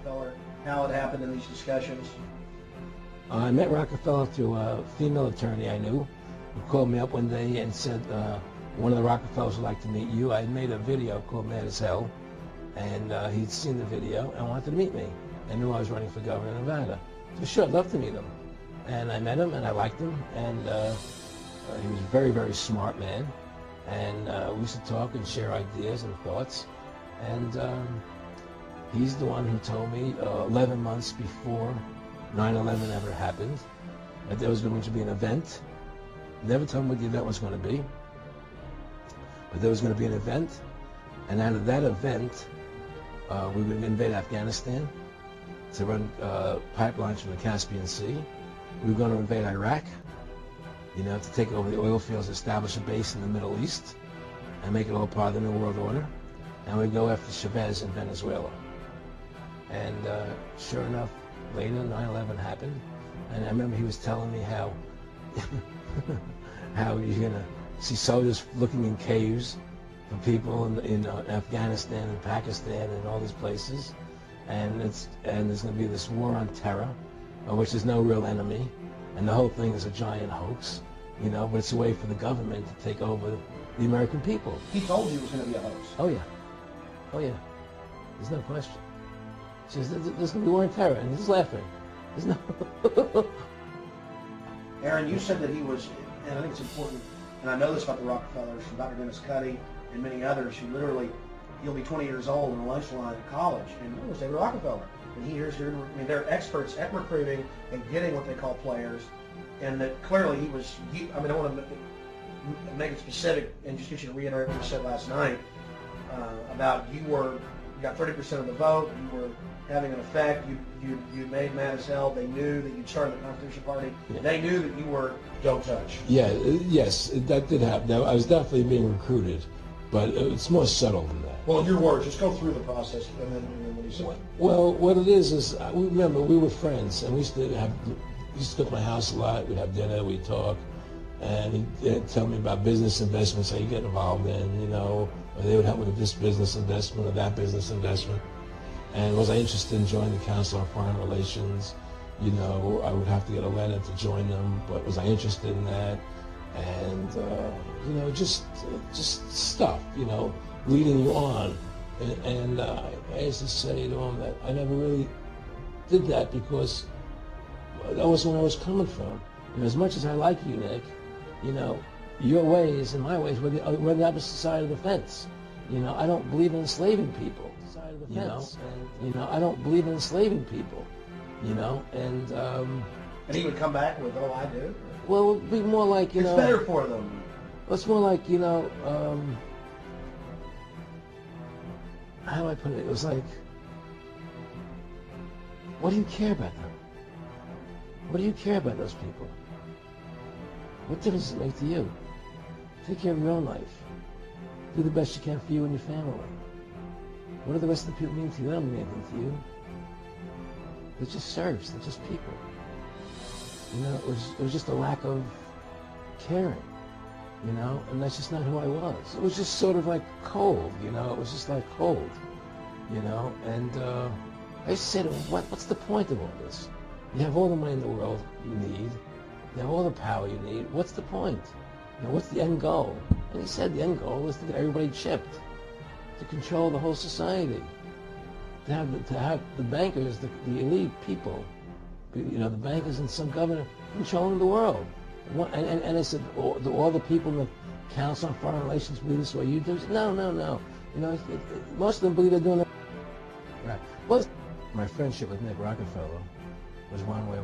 Rockefeller, how it happened in these discussions? I met Rockefeller through a female attorney I knew who called me up one day and said, one of the Rockefellers would like to meet you. I had made a video called Mad as Hell, and he'd seen the video and wanted to meet me. I knew I was running for governor of Nevada. So sure, I'd love to meet him. And I met him, and I liked him, and he was a very, very smart man. And we used to talk and share ideas and thoughts. And he's the one who told me 11 months before 9/11 ever happened that there was going to be an event. Never told me what the event was going to be, but there was going to be an event, and out of that event, we would invade Afghanistan to run pipelines from the Caspian Sea. We were going to invade Iraq, you know, to take over the oil fields, establish a base in the Middle East, and make it all part of the New World Order. And we'd go after Chavez in Venezuela. And sure enough, later 9/11 happened, and I remember he was telling me how how you're gonna see soldiers looking in caves for people in Afghanistan and Pakistan and all these places, and there's gonna be this war on terror, of which there's no real enemy, and the whole thing is a giant hoax, you know, but it's a way for the government to take over the American people. He told you it was going to be a hoax. Oh yeah, oh yeah, there's no question. He says, there's going to be war on terror, and he's laughing. There's no... Aaron, you said that he was, and I think it's important, and I know this about the Rockefellers, from Dr. Dennis Cuddy and many others, who literally, he'll be 20 years old in a lunch line at college, and he was David Rockefeller. And he hears, I mean, they're experts at recruiting and getting what they call players, and that clearly he was, I mean, I want to make it specific and just get you to reiterate what you said last night about you got 30% of the vote, you were having an effect, you made Mad as Hell, they knew that you'd started the Constitution Party, yeah. They knew that you were don't touch. Yeah, yes, that did happen. I was definitely being recruited, but it's more subtle than that. Well, in your words, just go through the process and then what you said. Well, what it is remember, we were friends, and we used to go to my house a lot, we'd have dinner, we'd talk, and he'd tell me about business investments that you get involved in, you know, or they would help me with this business investment or that business investment. And was I interested in joining the Council on Foreign Relations? You know, I would have to get a letter to join them, but was I interested in that? And, you know, just stuff, you know, leading you on. And I used to say to him that I never really did that because that was when I was coming from. And as much as I like you, Nick, you know, your ways and my ways were the opposite side of the fence. You know, I don't believe in enslaving people. Side of the fence. And, you know, I don't believe in enslaving people. You know, and he would come back with, "Oh, I do." Well, it would be more like, you know. It's better for them. Well, it's more like, you know, how do I put it? It was like, what do you care about them? What do you care about those people? What difference does it make to you? Take care of your own life. Do the best you can for you and your family. What do the rest of the people mean to you? They don't mean anything to you. They're just serfs. They're just people. You know, it was just a lack of caring, you know, and that's just not who I was. It was just sort of like cold, you know. It was just like cold, you know. And I used to say to him, what's the point of all this? You have all the money in the world you need. You have all the power you need. What's the point? You know, what's the end goal? And he said the end goal is to get everybody chipped, to control the whole society, to have the bankers, the elite people, you know, the bankers and some governor controlling the world. And I said, do all the people in the Council on Foreign Relations believe this way you do? No. You know, most of them believe they're doing it right. Well, my friendship with Nick Rockefeller was one where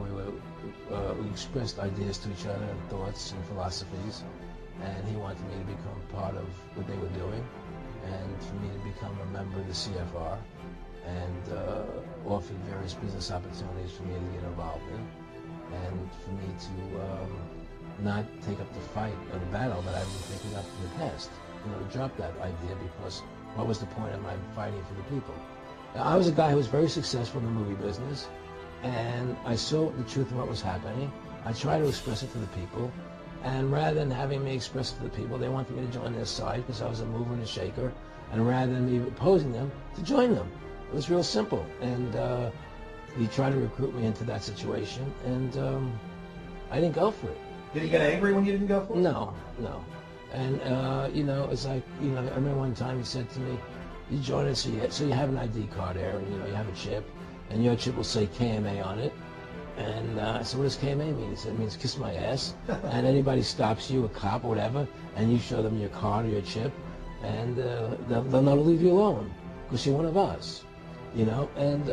we expressed ideas to each other and thoughts and philosophies, and he wanted me to become part of what they were doing, and for me to become a member of the CFR, and offered various business opportunities for me to get involved in, and for me to not take up the fight or the battle that I've been taking up in the past. You know, to drop that idea, because what was the point of my fighting for the people? Now, I was a guy who was very successful in the movie business, and I saw the truth of what was happening. I tried to express it to the people, and rather than having me express it to the people, they wanted me to join their side because I was a mover and a shaker, and rather than me opposing them, to join them. It was real simple. And he tried to recruit me into that situation, and I didn't go for it. Did he get angry when you didn't go for it? No, no. And you know, it's like, you know, I remember one time he said to me, "You join us, so you have an ID card there, and you know, you have a chip, and your chip will say KMA on it." And I said, "What does KMA mean?" He said, "It means kiss my ass." And anybody stops you, a cop or whatever, and you show them your card or your chip, and they'll not leave you alone because you're one of us, you know. And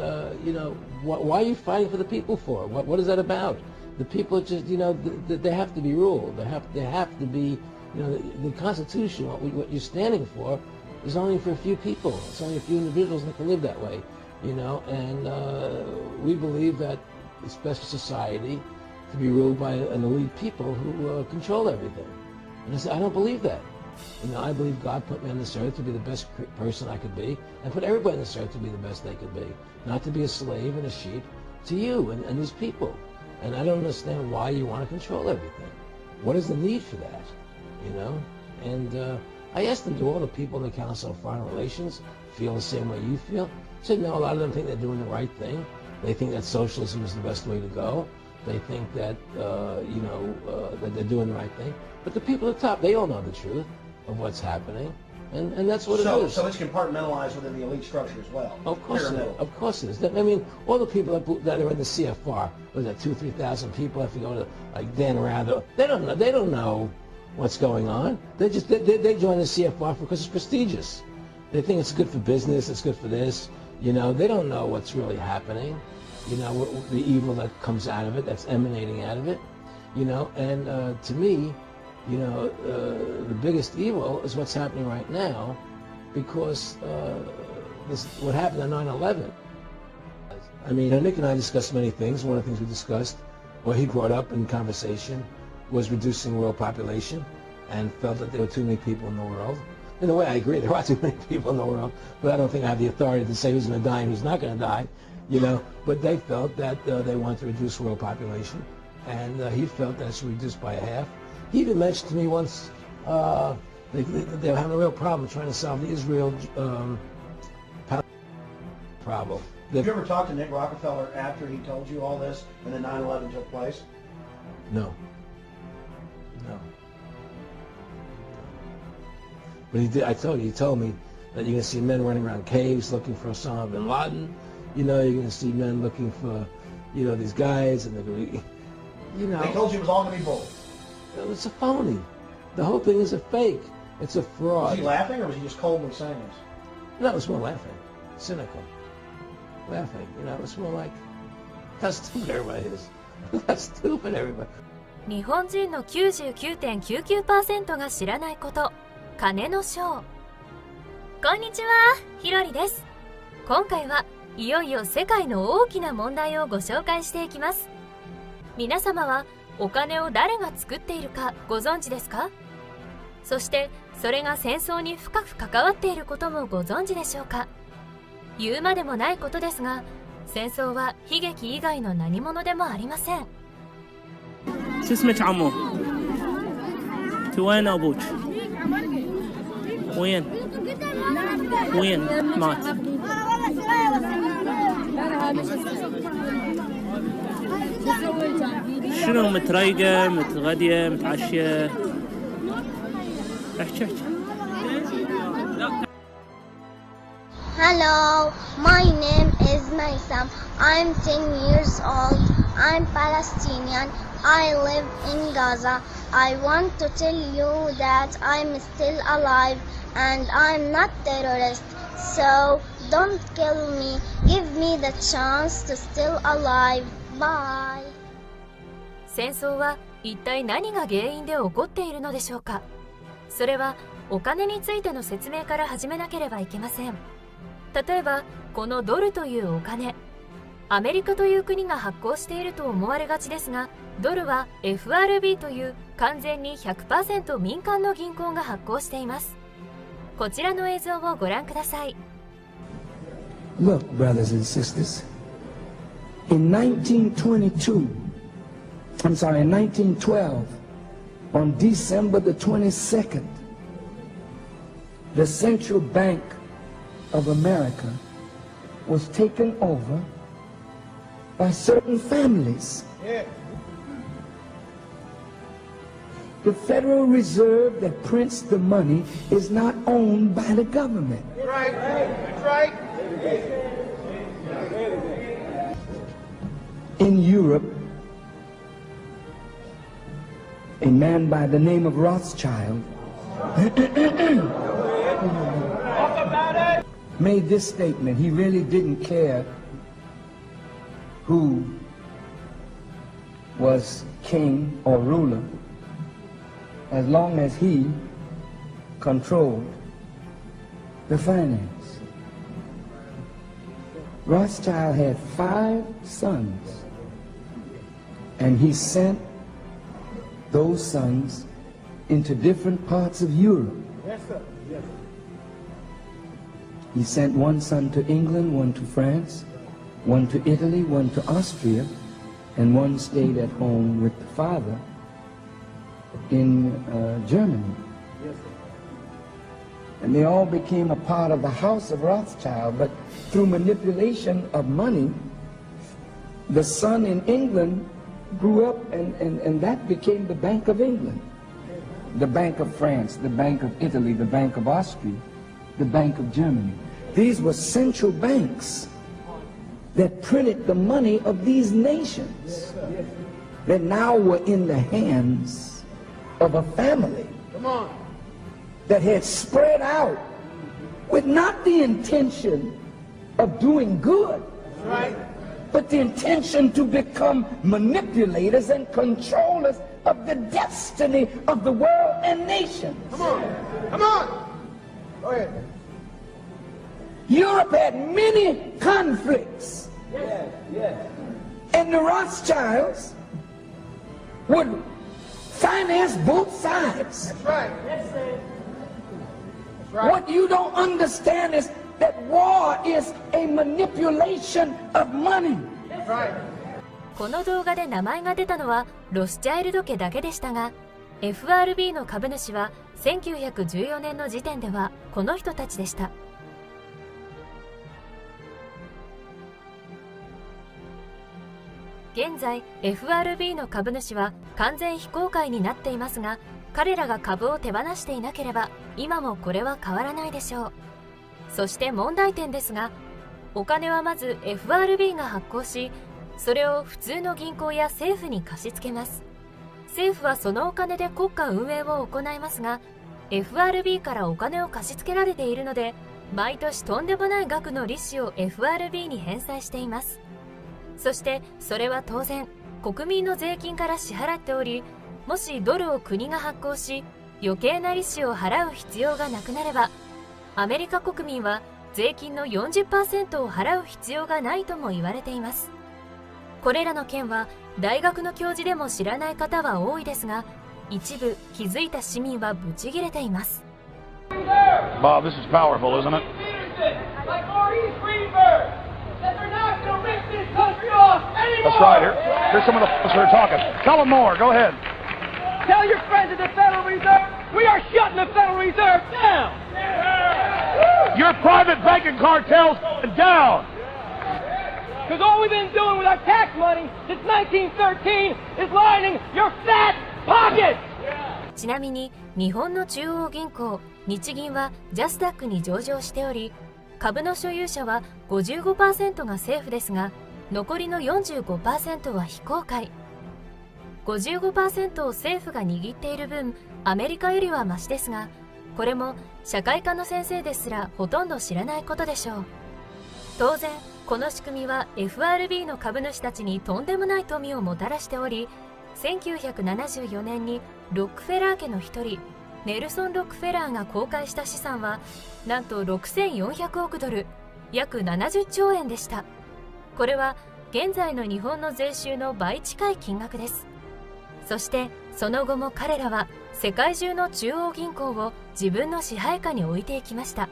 you know, why are you fighting for the people for? What is that about? The people just, you know, they have to be ruled. They have to be, you know, the Constitution, what you're standing for, is only for a few people. It's only a few individuals that can live that way, you know. And we believe that it's best for society to be ruled by an elite people who control everything. And I said, I don't believe that. You know, I believe God put me on this earth to be the best person I could be, and put everybody on this earth to be the best they could be, not to be a slave and a sheep to you and these people. And I don't understand why you want to control everything. What is the need for that? You know? And I asked them, do all the people in the Council of Foreign Relations feel the same way you feel? I said, no, a lot of them think they're doing the right thing. They think that socialism is the best way to go. They think that, you know, that they're doing the right thing. But the people at the top, they all know the truth of what's happening. And that's what it is. So it's compartmentalized within the elite structure as well. Of course it is. Of course it is. I mean, all the people that are in the CFR, was that 2,000 to 3,000 people? If you go to like Dan Rather, they don't know what's going on. They join the CFR because it's prestigious. They think it's good for business. It's good for this. You know, they don't know what's really happening. You know, the evil that comes out of it, that's emanating out of it. You know, and to me, you know, the biggest evil is what's happening right now, because what happened on 9/11. I mean, Nick and I discussed many things. One of the things we discussed, or he brought up in conversation, was reducing world population, and felt that there were too many people in the world. In a way, I agree, there are too many people in the world, but I don't think I have the authority to say who's going to die and who's not going to die, you know. But they felt that they wanted to reduce world population, and he felt that it should be reduced by half. He even mentioned to me once they were having a real problem trying to solve the Israel problem. Did you ever talk to Nick Rockefeller after he told you all this and then 9/11 took place? No. No. But he did. I told you. He told me that you're going to see men running around caves looking for Osama bin Laden. You know, you're going to see men looking for, you know, these guys, and they're going to, you know. They told you it was all going to be bull. It's a phony. The whole thing is a fake. It's a fraud. Was he laughing, or was he just coldly saying this? No, it was more laughing. Cynical. Laughing. You know, it was more like, how stupid everybody is. How stupid everybody. 日本人の 99.99% が知らないこと、金のショー。こんにちは、ひろりです。今回はいよいよ世界の大きな問題をご紹介していきます。皆様はお金を誰が作っているかご存知ですか？そしてそれが戦争に深く関わっていることもご存知でしょうか？言うまでもないことですが、戦争は悲劇以外の何物でもありません。شو اسمك عمو؟ انت وين ابوك؟ وين؟ وين مات؟ شنو متريقة متغدية متعشية؟ احكي. Hello, my name is Maysam. I'm 10 years old. I'm Palestinian. I live in Gaza. I want to tell you that I'm still alive and I'm not terrorist. So don't kill me. Give me the chance to still alive. Bye. 戦争は一体何が原因で起こっているのでしょうか？それはお金についての説明から始めなければいけません。例えばこのドルというお金、アメリカという国が発行していると思われがちですが、ドルは FRB という完全に 100% 民間の銀行が発行しています。こちらの映像をご覧ください。 Look, brothers and sisters, in 1912, in 1912, on December the 22nd, the Central Bank of America was taken over by certain families. The Federal Reserve that prints the money is not owned by the government. That's right. That's right. In Europe, a man by the name of Rothschild made this statement. He really didn't care who was king or ruler, as long as he controlled the finance. Rothschild had 5 sons, and he sent those sons into different parts of Europe. Yes, sir. Yes. He sent one son to England, one to France, one to Italy, one to Austria, and one stayed at home with the father in Germany. Yes, sir. And they all became a part of the house of Rothschild, but through manipulation of money, the son in England grew up, and that became the Bank of England, the Bank of France, the Bank of Italy, the Bank of Austria, the Bank of Germany. These were central banks that printed the money of these nations that now were in the hands of a family that had spread out with not the intention of doing good, but the intention to become manipulators and controllers of the destiny of the world and nations. Come on. Come on. Go ahead. Europe had many conflicts. And the Rothschilds would finance both sides. That's right. That's right. What you don't understand is that war is a manipulation of money. That's right. この動画で名前が出たのはロスチャイルド家だけでしたが、 FRB の株主は1914年の時点ではこの人たちでした。現在 FRB の株主は完全非公開になっていますが、彼らが株を手放していなければ今もこれは変わらないでしょう。そして問題点ですが、お金はまず FRB が発行し、それを普通の銀行や政府に貸し付けます。政府はそのお金で国家運営を行いますが、 FRB からお金を貸し付けられているので、毎年とんでもない額の利子を FRB に返済しています。そしてそれは当然国民の税金から支払っており、もしドルを国が発行し余計な利子を払う必要がなくなれば、アメリカ国民は税金の 40% を払う必要がないとも言われています。これらの件は大学の教授でも知らない方は多いですが、一部気づいた市民はブチギレています。 Bob, this is powerful, isn't it? That's right. Here's some of the folks who are talking. Tell them more. Go ahead. Tell your friends at the Federal Reserve, we are shutting the Federal Reserve down. Your private banking cartel's down. Because all we've been doing with our tax money since 1913 is lining your fat pockets. ちなみに日本の中央銀行日銀はジャスダックに上場しており、株の所有者は 55% が政府ですが、残りの 45% は非公開。55% を政府が握っている分、アメリカよりはマシですが、これも社会科の先生ですらほとんど知らないことでしょう。当然この仕組みは FRB の株主たちにとんでもない富をもたらしており、1974年にロックフェラー家の一人ネルソン・ロックフェラーが公開した資産はなんと6400億ドル、約70兆円でした。これは現在の日本の税収の倍近い金額です。そしてその後も彼らは世界中の中央銀行を自分の支配下に置いていきました。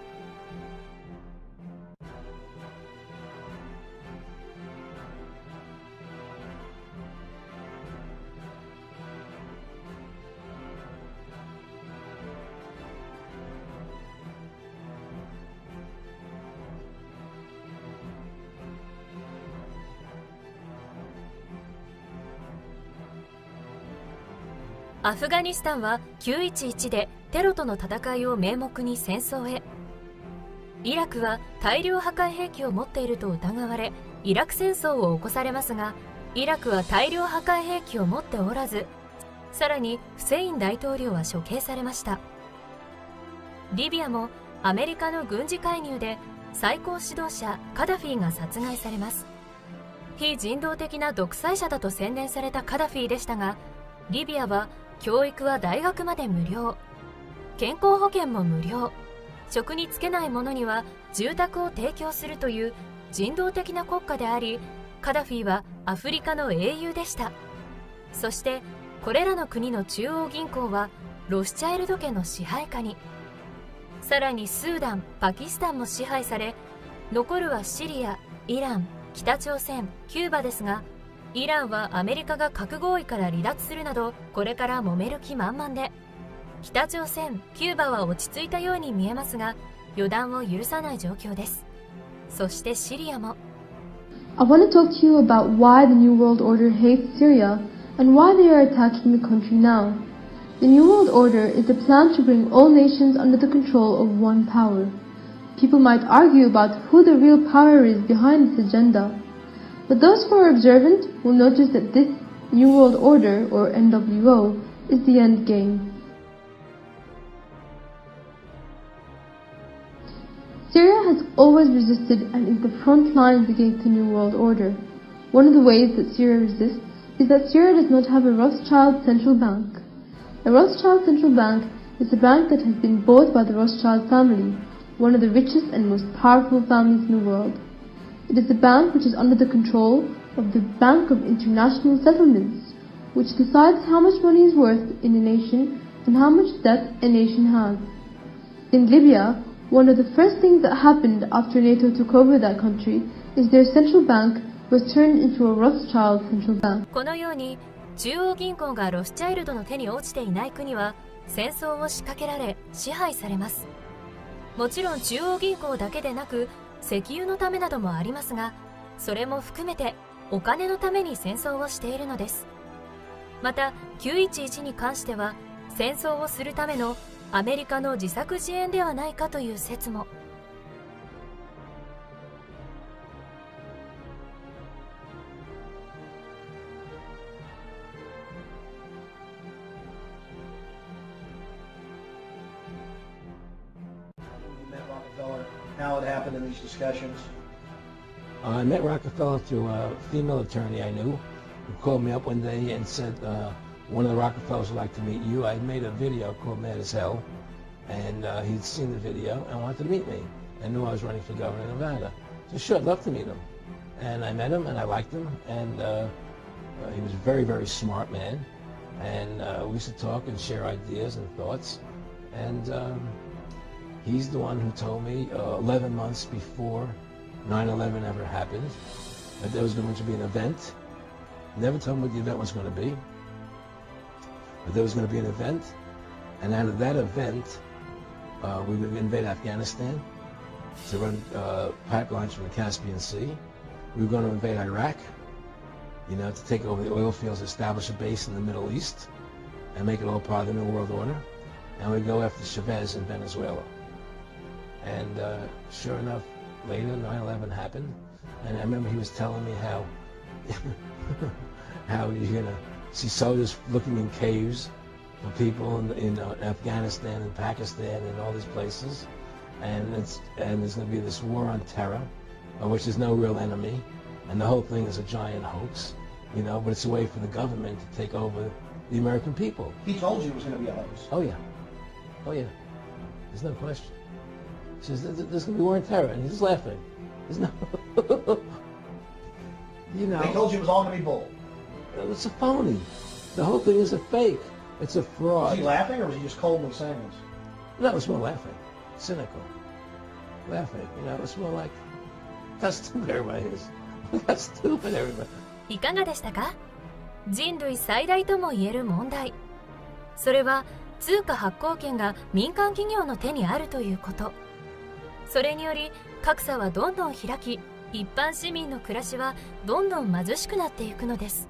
アフガニスタンは911でテロとの戦いを名目に戦争へ。イラクは大量破壊兵器を持っていると疑われイラク戦争を起こされますが、イラクは大量破壊兵器を持っておらず、さらにフセイン大統領は処刑されました。リビアもアメリカの軍事介入で最高指導者カダフィが殺害されます。非人道的な独裁者だと宣伝されたカダフィでしたが、リビアは教育は大学まで無料、健康保険も無料、職に就けない者には住宅を提供するという人道的な国家であり、カダフィはアフリカの英雄でした。そしてこれらの国の中央銀行はロスチャイルド家の支配下に。さらにスーダン、パキスタンも支配され、残るはシリア、イラン、北朝鮮、キューバですが、イランはアメリカが核合意から離脱するなどこれから揉める気満々で、北朝鮮、キューバは落ち着いたように見えますが、予断を許さない状況です。そしてシリアも。 I want to talk to you about why the New World Order hates Syria and why they are attacking the country now. The New World Order is a plan to bring all nations under the control of one power. People might argue about who the real power is behind this agenda, but those who are observant will notice that this New World Order, or NWO, is the end game. Syria has always resisted and is the front lines against the New World Order. One of the ways that Syria resists is that Syria does not have a Rothschild central bank. A Rothschild central bank is a bank that has been bought by the Rothschild family, one of the richest and most powerful families in the world. It is a bank which is under the control of the Bank of International Settlements, which decides how much money is worth in a nation and how much debt a nation has. In Libya, one of the first things that happened after NATO took over that country is their central bank was turned into a Rothschild central bank. このように中央銀行がロスチャイルドの手に落ちていない国は戦争を仕掛けられ支配されます。もちろん中央銀行だけでなく石油のためなどもありますが、それも含めてお金のために戦争をしているのです。また911に関しては戦争をするためのアメリカの自作自演ではないかという説も。How it happened in these discussions? I met Rockefeller through a female attorney I knew who called me up one day and said, one of the Rockefellers would like to meet you. I made a video called Mad as Hell, and he'd seen the video and wanted to meet me and knew I was running for governor of Nevada. So sure, I'd love to meet him. And I met him and I liked him, and he was a very, very smart man. And we used to talk and share ideas and thoughts. And he's the one who told me 11 months before 9/11 ever happened that there was going to be an event. Never told me what the event was going to be, but there was going to be an event, and out of that event, we would invade Afghanistan to run pipelines from the Caspian Sea. We were going to invade Iraq, you know, to take over the oil fields, establish a base in the Middle East, and make it all part of the New World Order. And we'd go after Chavez in Venezuela. And sure enough, later 9/11 happened, and I remember he was telling me how how you're gonna see soldiers looking in caves for people in Afghanistan and Pakistan and all these places, and there's gonna be this war on terror, of which there's no real enemy, and the whole thing is a giant hoax, you know, but it's a way for the government to take over the American people. He told you it was going to be a hoax. Oh yeah, oh yeah, there's no question. He says, there's going to be war on terror, and he's just laughing. There's no, you know. They told you it was all going to be bull. It's a phony. The whole thing is a fake. It's a fraud. Was he laughing, or was he just coldly saying this? No, it was more laughing. Cynical. Laughing. You know, it was more like, how stupid everybody is. How stupid everybody. いかがでしたか？人類最大とも言える問題。それは通貨発行権が民間企業の手にあるということ。それにより格差はどんどん開き、一般市民の暮らしはどんどん貧しくなっていくのです。